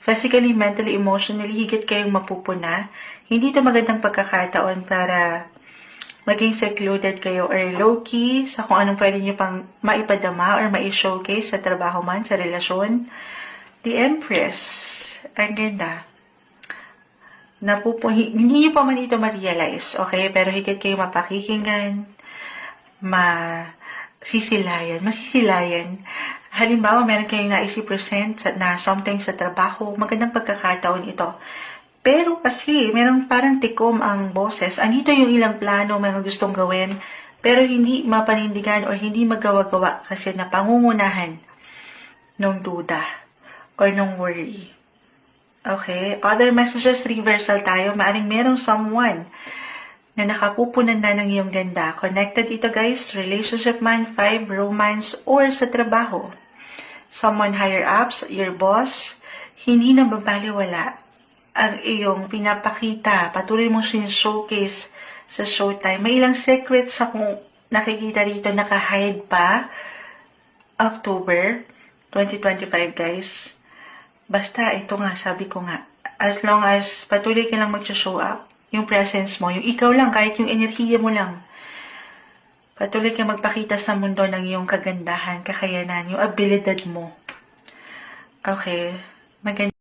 physically, mentally, emotionally, higit kayong mapupuna. Hindi ito magandang pagkakataon para maging secluded kayo or low-key sa kung anong pwede nyo pang maipadama or mai-showcase sa trabaho man, sa relasyon. The Empress. Ang ganda. Hindi nyo pa man ito ma-realize, okay? Pero higit kayo mapakikinggan, masisilayan. Halimbawa, meron kayong naisip-present na something sa trabaho, magandang pagkakataon ito. Pero kasi, merong parang tikom ang boses. Andito yung ilang plano, mga gustong gawin, pero hindi mapanindigan o hindi magawa-gawa kasi napangungunahan ng duda or ng worry. Okay? Other messages, reversal tayo. Maaring merong someone na nakapupunan na ng iyong ganda. Connected ito guys, relationship man, 5, romance, or sa trabaho. Someone higher ups, your boss, hindi na babaliwala ang iyong pinapakita. Patuloy mong showcase sa showtime. May ilang secrets akong nakikita dito, naka-hide pa. October 2025 guys. Basta ito nga, sabi ko nga, as long as patuloy ka lang mag-show up, yung presence mo, yung ikaw lang, kahit yung enerhiya mo lang, patuloy ka magpakita sa mundo ng iyong kagandahan, kakayanan, yung abilidad mo. Okay, maganda.